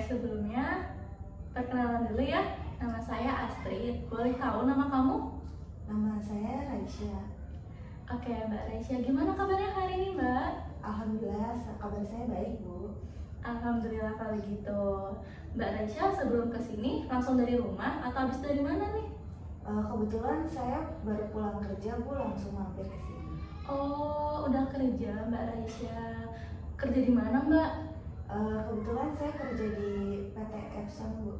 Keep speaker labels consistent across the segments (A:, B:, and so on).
A: Sebelumnya, perkenalan dulu ya. Nama saya Astrid. Boleh tahu nama kamu?
B: Nama saya Raisya.
A: Oke, Mbak Raisya. Gimana kabarnya hari ini, Mbak?
B: Alhamdulillah, kabar saya baik, Bu.
A: Alhamdulillah kalau gitu. Mbak Raisya sebelum kesini langsung dari rumah atau habis dari mana nih?
B: Kebetulan saya baru pulang kerja, Bu, langsung mampir ke sini.
A: Oh, udah kerja Mbak Raisya. Kerja di mana, Mbak?
B: Kebetulan saya kerja di PT Epson, Bu.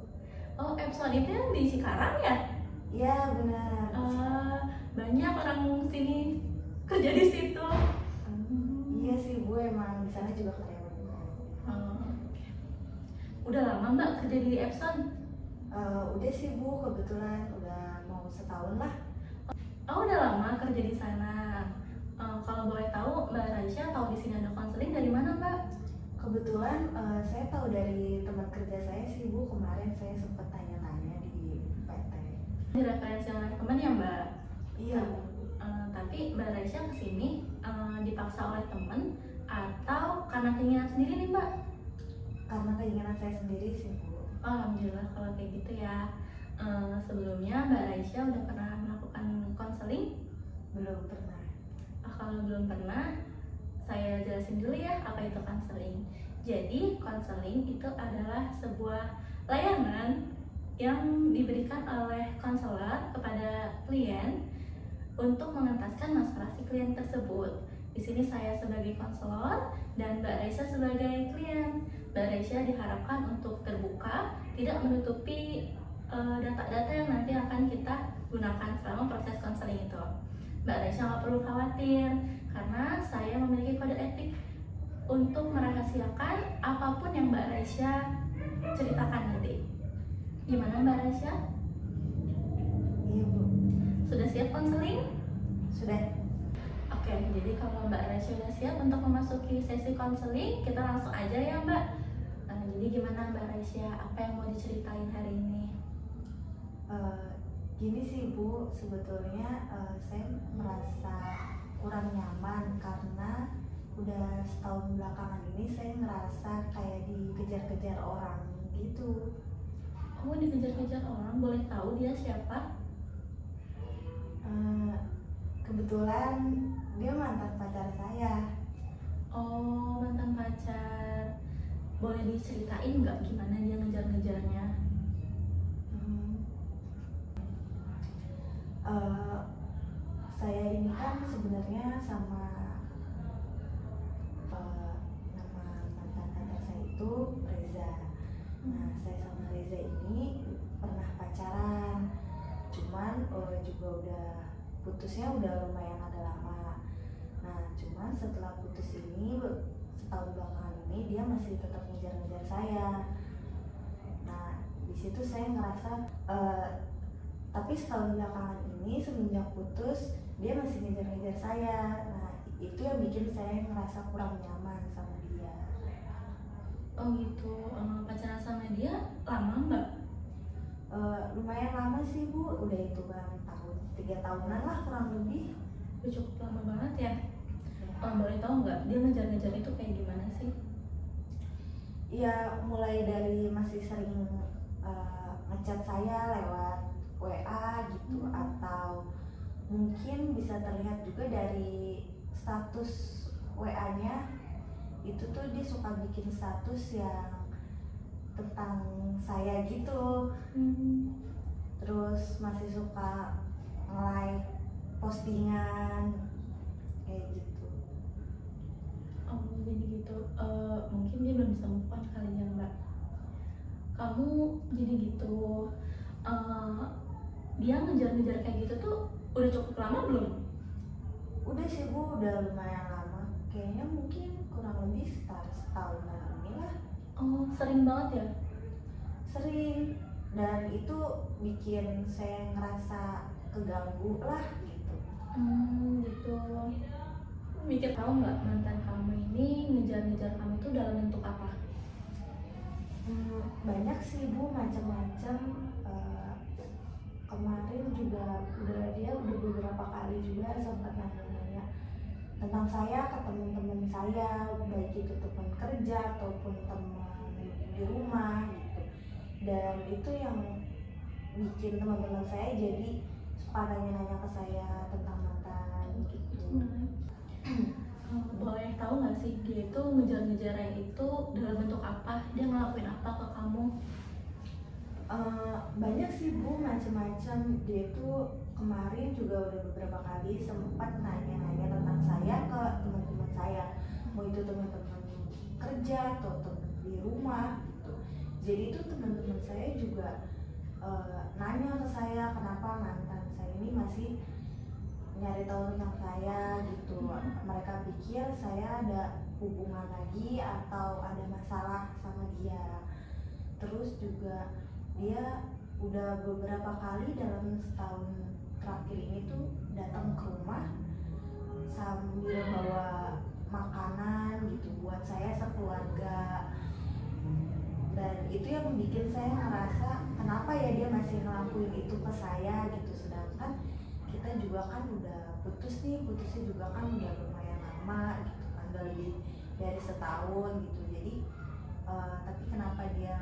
A: Oh, Epson itu yang di Cikarang ya?
B: Iya, benar.
A: Banyak orang sini kerja di situ.
B: Iya sih, Bu, emang di sana juga karyawan.
A: Udah lama Mbak kerja di Epson?
B: Udah sih, Bu, kebetulan udah mau setahun lah.
A: Oh, udah lama kerja di sana. Kalau boleh tahu, Mbak Raisya tahu di sini ada konseling dari mana, Mbak?
B: Kebetulan saya tahu dari teman kerja saya sih, Bu. Kemarin saya sempat tanya-tanya di PT.
A: Di referensi oleh teman ya, Mbak?
B: Iya, Bu.
A: Tapi Mbak Raisya kesini dipaksa oleh teman atau karena keinginan sendiri nih, Mbak?
B: Karena keinginan saya sendiri sih, Bu.
A: Alhamdulillah kalau kayak gitu ya. Sebelumnya Mbak Raisya udah pernah melakukan konseling?
B: Belum pernah.
A: Kalau belum pernah, saya jelasin dulu ya apa itu konseling. Jadi konseling itu adalah sebuah layanan yang diberikan oleh konselor kepada klien untuk mengentaskan masalah si klien tersebut. Di sini saya sebagai konselor dan Mbak Raisya sebagai klien. Mbak Raisya diharapkan untuk terbuka, tidak menutupi data-data yang nanti akan kita gunakan selama proses konseling itu. Mbak Raisya nggak perlu khawatir karena saya memiliki kode etik untuk merahasiakan apapun yang Mbak Raisya ceritakan nanti. Gimana Mbak Raisya?
B: Iya, Bu.
A: Sudah siap konseling?
B: Sudah.
A: Oke, jadi kalau Mbak Raisya sudah siap untuk memasuki sesi konseling, kita langsung aja ya Mbak. Jadi gimana Mbak Raisya? Apa yang mau diceritain hari ini?
B: Gini sih, Bu, sebetulnya saya merasa kurang nyaman karena udah setahun belakangan ini saya ngerasa kayak dikejar-kejar orang gitu.
A: Oh, dikejar-kejar orang? Boleh tahu dia siapa?
B: Kebetulan dia mantan pacar saya.
A: Oh, mantan pacar. Boleh diceritain nggak gimana dia ngejar-ngejarnya?
B: Saya ini kan sebenarnya sama nama mantan pacar saya itu Reza. Nah, saya sama Reza ini pernah pacaran, cuman juga udah putusnya udah lumayan agak lama. Nah, cuman setelah putus ini setahun belakangan ini dia masih tetap ngejar-ngejar saya. Nah, di situ saya ngerasa tapi setahun belakangan ini semenjak putus dia masih ngejar-ngejar saya. Nah, itu yang bikin saya ngerasa kurang nyaman sama dia.
A: Oh gitu, pacaran sama dia lama Mbak?
B: Lumayan lama sih, Bu, udah hitungan tahun, 3 tahunan lah kurang lebih.
A: Udah cukup lama banget ya? Boleh tahu nggak dia ngejar-ngejar itu kayak gimana sih?
B: Iya, mulai dari masih sering ngechat saya lewat WA gitu, atau mungkin bisa terlihat juga dari status WA-nya itu tuh dia suka bikin status yang tentang saya gitu. Terus masih suka nge-like postingan kayak gitu.
A: Oh jadi gitu, mungkin dia belum bisa move on kali ya Mbak. Kamu jadi gitu, dia ngejar-ngejar kayak gitu tuh udah cukup lama belum?
B: Udah sih, Bu, udah lumayan lama. Kayaknya mungkin kurang lebih setahunan inilah.
A: Oh sering banget ya?
B: Sering, dan itu bikin saya ngerasa keganggu lah gitu.
A: Gitu. Mikir tahu nggak mantan kamu ini ngejar-ngejar kamu itu dalam bentuk apa?
B: Banyak sih, Bu, macam-macam. Kemarin juga dia udah beberapa kali juga sempat nanya-nanya tentang saya ke teman-teman saya, baik itu teman kerja ataupun teman di rumah gitu. Dan itu yang bikin teman-teman saya jadi suka nanya-nanya ke saya tentang mantan gitu.
A: Boleh tahu nggak sih dia itu ngejar-ngejar itu dalam bentuk apa? Dia ngelakuin apa ke kamu?
B: Banyak sih Bu, macam-macam. Dia tuh kemarin juga udah beberapa kali sempat nanya-nanya tentang saya ke teman-teman saya, mau itu teman-teman kerja atau teman di rumah gitu. Jadi itu teman-teman saya juga nanya ke saya kenapa mantan saya ini masih nyari tahu tentang saya gitu. Mereka pikir saya ada hubungan lagi atau ada masalah sama dia. Terus juga dia udah beberapa kali dalam setahun terakhir ini tuh datang ke rumah sambil bawa makanan gitu buat saya sekeluarga. Dan itu yang bikin saya ngerasa kenapa ya dia masih ngelakuin itu ke saya gitu, sedangkan kita juga kan udah putusnya juga kan udah lumayan lama gitu kan, udah lebih dari setahun gitu. Jadi tapi kenapa dia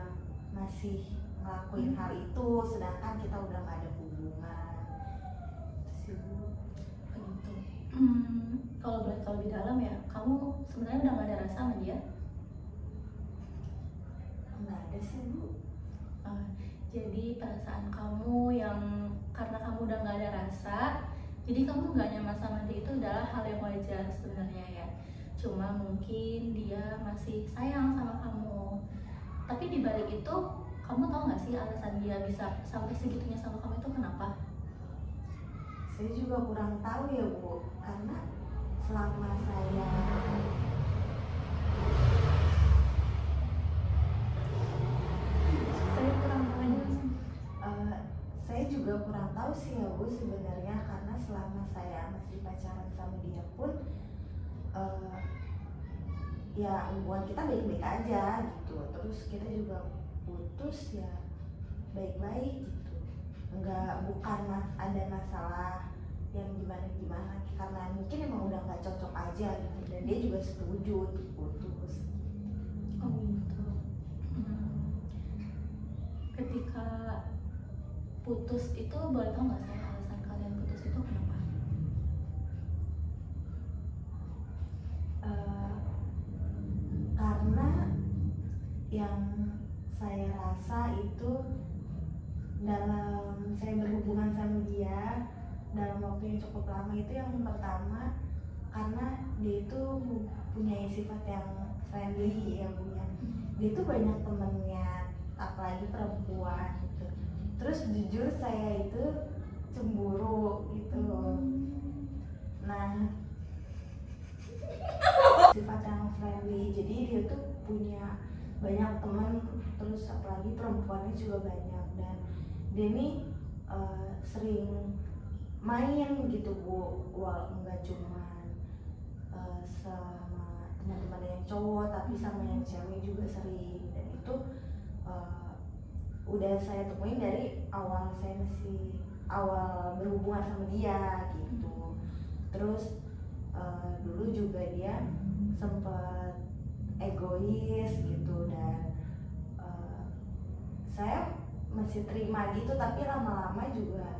B: masih ngelakuin hal itu sedangkan kita udah gak ada hubungan itu sih Bu.
A: Gitu. Kalau boleh tahu lebih dalam ya, kamu sebenarnya udah gak ada rasa sama dia?
B: Nggak ada sih Bu.
A: Jadi perasaan kamu yang karena kamu udah gak ada rasa, jadi kamu gak nyaman sama dia itu adalah hal yang wajar sebenarnya ya. Cuma mungkin dia masih sayang sama kamu. Tapi di balik itu, kamu tahu nggak sih alasan dia bisa sampai segitunya sama kamu itu kenapa?
B: Saya juga kurang tahu ya Bu, karena selama saya saya juga kurang tahu sih ya Bu sebenarnya, karena selama saya masih pacaran sama dia pun ya hubungan kita baik-baik aja gitu. Terus kita juga putus ya baik-baik gitu, bukan ada masalah yang gimana karena mungkin emang udah nggak cocok aja gitu, dan dia juga setuju untuk putus.
A: Oh gitu. Ketika putus itu boleh tahu nggak saya alasan kalian putus itu kenapa?
B: Karena yang saya rasa itu dalam saya berhubungan sama dia dalam waktu yang cukup lama itu, yang pertama karena dia itu punya sifat yang friendly ya Bu ya. Dia itu banyak temennya, apalagi perempuan gitu. Terus jujur saya itu cemburu gitu. Nah, sifat yang friendly, jadi dia tuh punya banyak teman, terus apalagi perempuannya juga banyak, dan dia nih sering main gitu Bu, nggak cuma sama teman-teman yang cowok tapi sama yang cewek juga sering. Dan itu udah saya temuin dari awal saya masih awal berhubungan sama dia gitu. Terus dulu juga dia sempet egois gitu, dan saya masih terima gitu, tapi lama-lama juga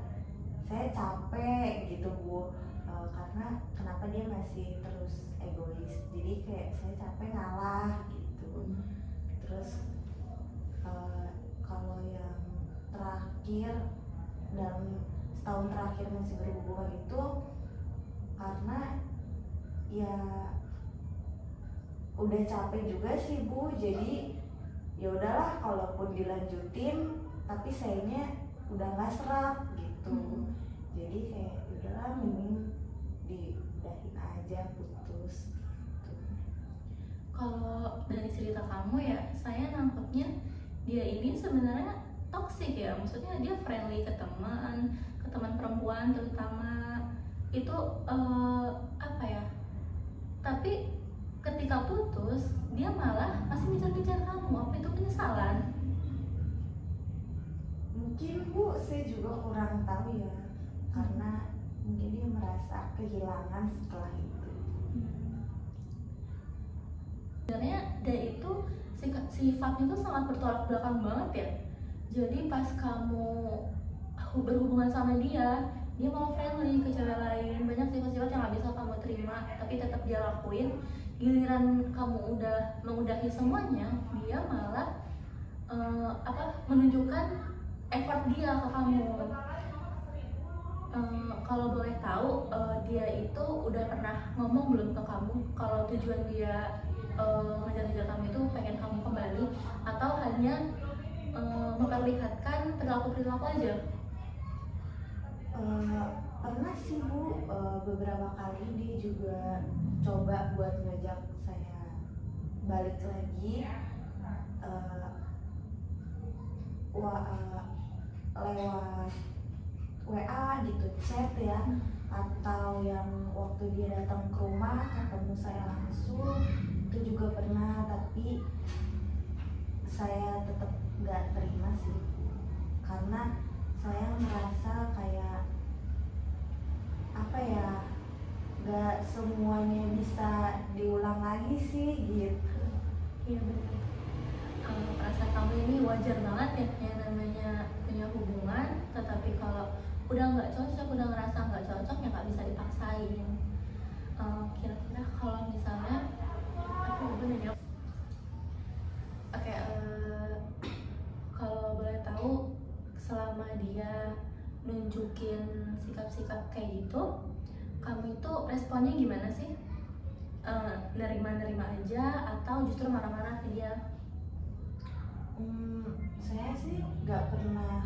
B: saya capek gitu Bu, karena kenapa dia masih terus egois, jadi kayak saya capek ngalah gitu. Terus kalau yang terakhir dalam setahun terakhir masih berhubungan itu karena ya udah capek juga sih Bu, jadi ya udahlah kalaupun dilanjutin tapi sayanya udah nggak serak gitu. Jadi kayak udahlah mending diudahin aja, putus gitu.
A: Kalau dari cerita kamu ya, saya nangkepnya dia ini sebenarnya toksik ya, maksudnya dia friendly ke teman perempuan terutama itu apa ya, tapi ketika putus dia malah masih ngejar-ngejar kamu. Apa itu penyesalan?
B: Mungkin Bu, saya juga kurang tahu ya. kehilangan setelah itu.
A: Sebenarnya dia itu sifatnya itu sangat bertolak belakang banget ya. Jadi pas kamu berhubungan sama dia mau friendly ke cewek lain, banyak sifat-sifat yang gak bisa kamu terima tapi tetap dia lakuin. Giliran kamu udah mengudahi semuanya, dia malah menunjukkan effort dia ke kamu. Kalau boleh tahu, dia itu udah pernah ngomong belum ke kamu kalau tujuan dia ngejar-ngejar kamu itu pengen kamu kembali, atau hanya memperlihatkan perilaku-perilaku aja?
B: Pernah sih Bu, beberapa kali dia juga coba buat ngajak saya balik lagi lewat WA gitu, chat ya, atau yang waktu dia datang ke rumah ketemu saya langsung itu juga pernah, tapi saya tetap nggak terima sih, karena saya merasa kayak apa ya, nggak semuanya bisa diulang lagi sih gitu.
A: Iya benar. Perasaan kamu ini wajar banget ya, yang namanya punya hubungan, tetapi kalau udah nggak cocok, udah ngerasa nggak cocok ya nggak bisa dipaksain. Kira-kira kalau misalnya kalau boleh tahu, selama dia nunjukin sikap-sikap kayak gitu, kamu itu responnya gimana sih? Nerima-nerima aja atau justru marah-marah ke dia?
B: Saya sih nggak pernah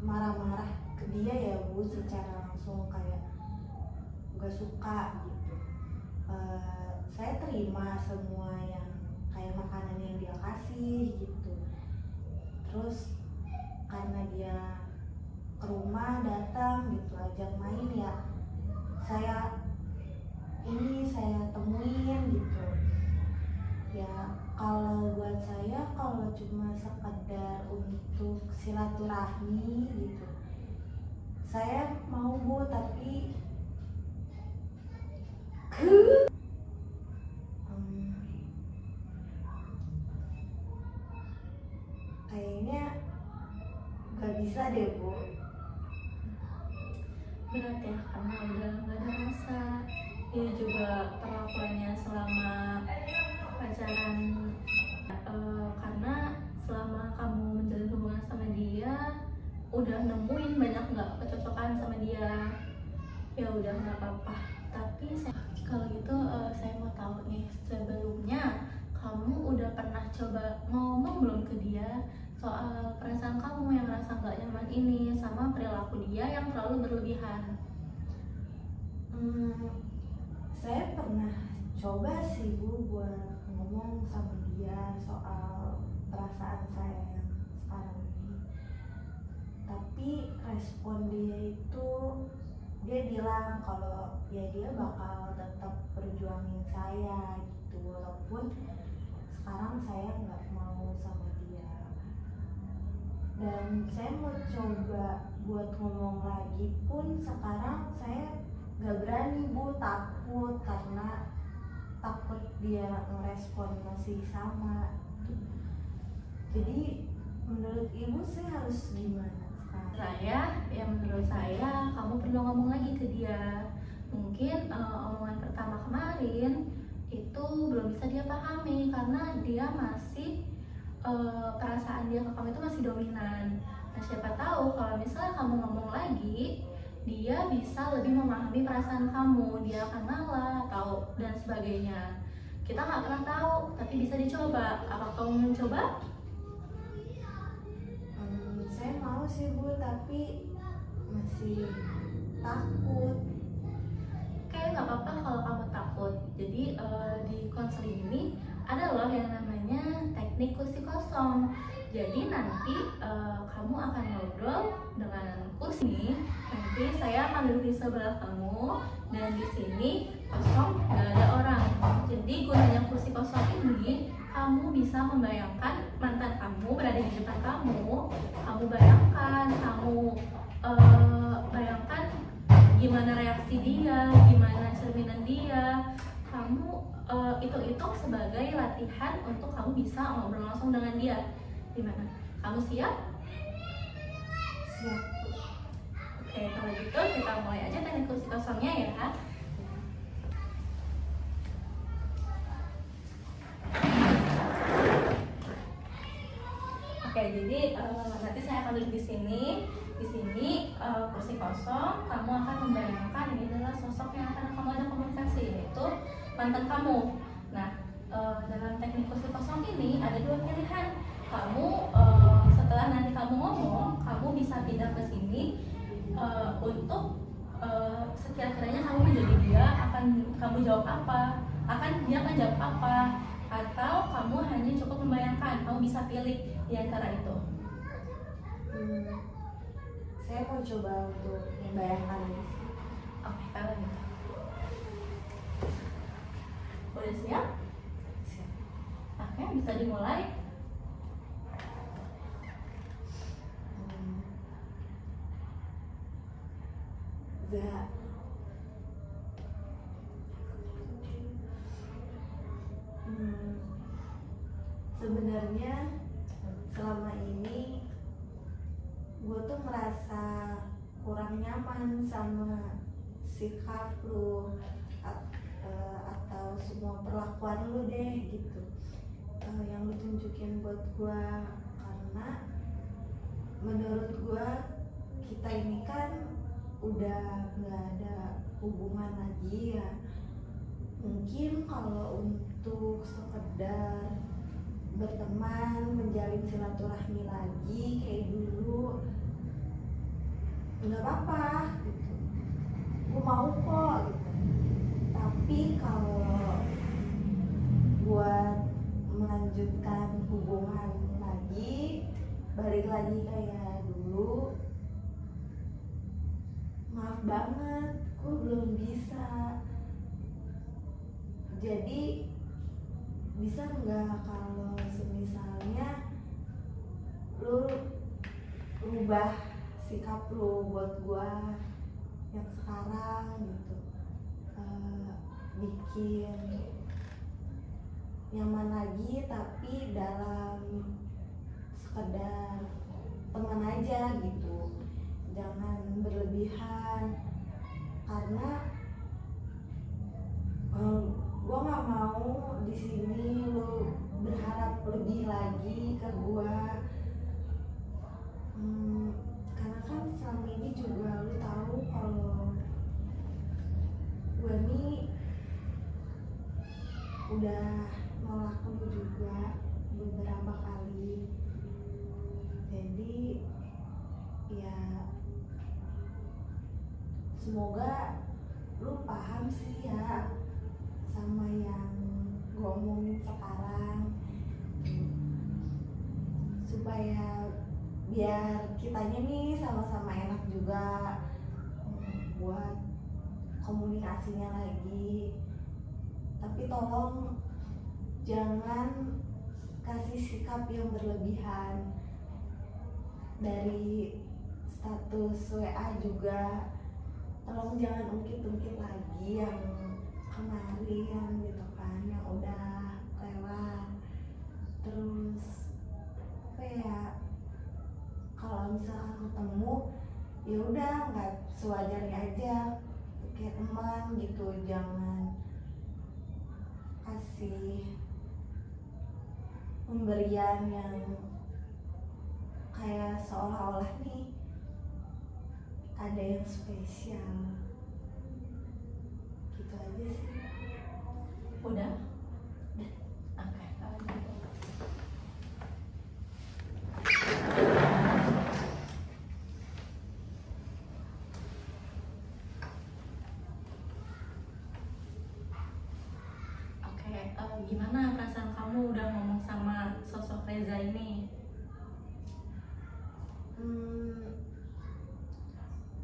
B: marah-marah ke dia ya Bu, secara langsung kayak nggak suka gitu. Saya terima semua yang kayak makanan yang dia kasih gitu. Terus karena dia ke rumah datang gitu, ajak main ya, saya temuin gitu. Ya kalau buat saya, kalau cuma sekedar untuk silaturahmi gitu, saya mau Bu, tapi kayaknya gak bisa deh Bu.
A: Berat ya, karena udah nggak ada rasa. Dia juga perlakuannya selama pacaran, karena selama kamu menjalin hubungan sama dia udah nemuin banyak nggak kecocokan sama dia, ya udah nggak apa-apa. Tapi kalau gitu saya mau tahu nih, sebelumnya kamu udah pernah coba ngomong belum ke dia soal perasaan kamu yang merasa nggak nyaman ini sama perilaku dia yang terlalu berlebihan?
B: Saya pernah coba sih Bu buat ngomong sama dia soal perasaan saya yang sekarang ini, tapi respon dia itu, dia bilang kalau ya dia bakal tetap perjuangin saya gitu, walaupun sekarang saya nggak mau sama dia. Dan saya mau coba buat ngomong lagi pun sekarang saya nggak berani Bu, takut, karena takut dia ngerespon masih sama. Jadi menurut Ibu saya harus gimana sekarang?
A: Menurut saya kamu perlu ngomong lagi ke dia. Mungkin omongan pertama kemarin itu belum bisa dia pahami karena dia masih perasaan dia ke kamu itu masih dominan. Nah, siapa tahu kalau misalnya kamu ngomong lagi, dia bisa lebih memahami perasaan kamu, dia akan ngalah atau dan sebagainya. Kita nggak pernah tahu, tapi bisa dicoba. Apa kamu mencoba?
B: Saya mau sih Bu, tapi masih takut.
A: Kayak nggak apa-apa kalau kamu takut. Jadi di konseling ini ada loh yang namanya teknik kursi kosong. Jadi nanti kamu akan ngobrol dengan kursi. Nanti saya akan duduk di sebelah kamu dan di sini kosong, nggak ada orang. Jadi gunanya kursi kosong ini, kamu bisa membayangkan mantan kamu berada di depan kamu. Kamu bayangkan gimana reaksi dia, gimana gimana cerminan dia. Kamu hitung-hitung sebagai latihan untuk kamu bisa ngobrol langsung dengan dia. Gimana? Kamu siap?
B: Siap.
A: Oke, kalau gitu kita mulai aja teknik kursi kosongnya ya. Oke, jadi nanti saya akan duduk di sini. Di sini kursi kosong. Kamu akan membayangkan ini adalah sosok yang akan kamu ajak komunikasi, yaitu mantan kamu. Nah, dalam teknik kursi kosong ini ada dua pilihan. Kamu setelah nanti kamu ngomong, kamu bisa pindah ke sini untuk sekira-kiranya kamu menjadi dia, akan kamu jawab apa, dia akan jawab apa, atau kamu hanya cukup membayangkan. Kamu bisa pilih di antara itu.
B: Saya mau coba untuk membayangkan ini sih.
A: Oke, kalau gitu. Udah siap?
B: Siap.
A: Oke, bisa dimulai.
B: Sebenarnya selama ini gue tuh merasa kurang nyaman sama sikap lu atau semua perlakuan lu deh gitu, yang lu tunjukin buat gue. Karena menurut gue kita ini kan udah nggak ada hubungan lagi ya. Mungkin kalau untuk sekedar berteman, menjalin silaturahmi lagi kayak dulu, nggak apa-apa gitu, gue mau kok gitu. Tapi kalau buat melanjutkan hubungan lagi, balik lagi kayak dulu, maaf banget, gue belum bisa. Jadi bisa nggak kalau semisalnya lu rubah sikap lu buat gua yang sekarang gitu, bikin nyaman lagi, tapi dalam sekedar teman aja gitu, jangan berlebihan. Karena gue nggak mau di sini lo berharap lebih lagi ke gue. Karena kan selama ini juga lo tahu kalau gue nih udah nolak lo juga beberapa kali. Jadi ya semoga lo paham sih ya sama yang gue omongin sekarang, supaya biar kitanya nih sama-sama enak juga buat komunikasinya lagi. Tapi tolong jangan kasih sikap yang berlebihan. Dari status WA juga tolong jangan ungkit-ungkit lagi yang kemarin gitu kan, yang udah lewat. Terus apa ya, kalau misalkan ketemu ya udah nggak sewajarnya aja kayak teman gitu, jangan kasih pemberian yang kayak seolah-olah nih ada yang spesial. Gitu aja sih.
A: Udah? Oke, kalau gitu. Oke, gimana perasaan kamu udah ngomong sama sosok Reza ini?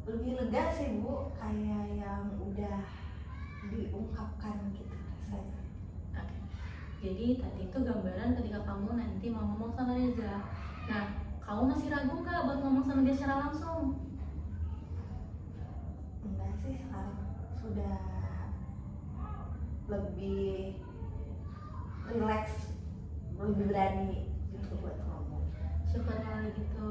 B: Lebih lega sih Bu, kayak yang udah diungkapkan gitu rasanya.
A: Oke. Jadi tadi itu gambaran ketika kamu nanti mau ngomong sama Reza. Nah, kamu masih ragu nggak buat ngomong sama dia secara langsung?
B: Enggak sih, sekarang sudah lebih rileks, lebih berani gitu buat ngomong.
A: Syukur kalau gitu.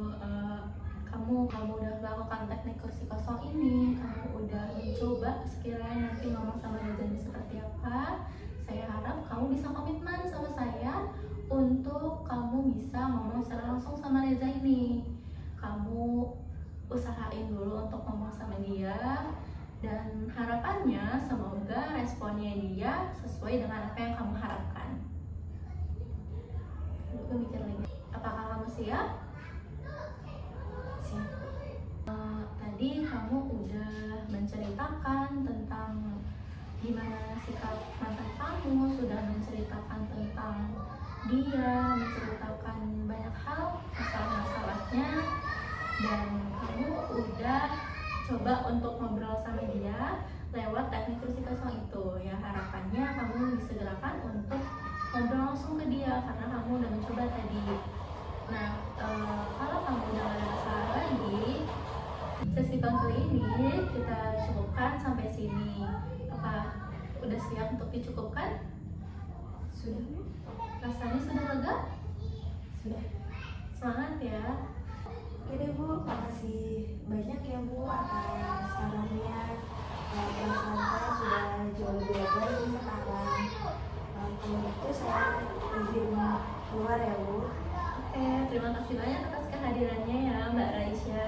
A: Kamu udah melakukan teknik kursi kosong ini, kamu udah mencoba sekiranya nanti ngomong sama Reza ini seperti apa. Saya harap kamu bisa komitmen sama saya untuk kamu bisa ngomong secara langsung sama Reza ini. Kamu usahain dulu untuk ngomong sama dia, dan harapannya semoga responnya dia sesuai dengan apa yang kamu harapkan. Gue mikir lagi, apakah kamu siap?
B: Siap.
A: Tadi kamu udah menceritakan tentang gimana sikap mantan kamu, sudah menceritakan tentang dia, menceritakan banyak hal masalah-masalahnya, dan kamu udah coba untuk ngobrol sama dia lewat teknik kursi kosong itu. Ya harapannya kamu disegerakan untuk ngobrol langsung ke dia karena kamu udah mencoba tadi. Nah, kalau kamu udah gak ada masalah lagi, sesi konseling ini kita cukupkan sampai sini. Apa udah siap untuk dicukupkan?
B: Sudah Bu?
A: Rasanya sudah lega?
B: Sudah.
A: Semangat ya.
B: Oke deh Bu, makasih banyak ya Bu atas sarannya. Perasaan saya sudah jauh lebih lega ini sekarang. Kalau gitu saya izin keluar ya Bu.
A: Oke, terima kasih banyak atas kehadirannya ya Mbak Raisya.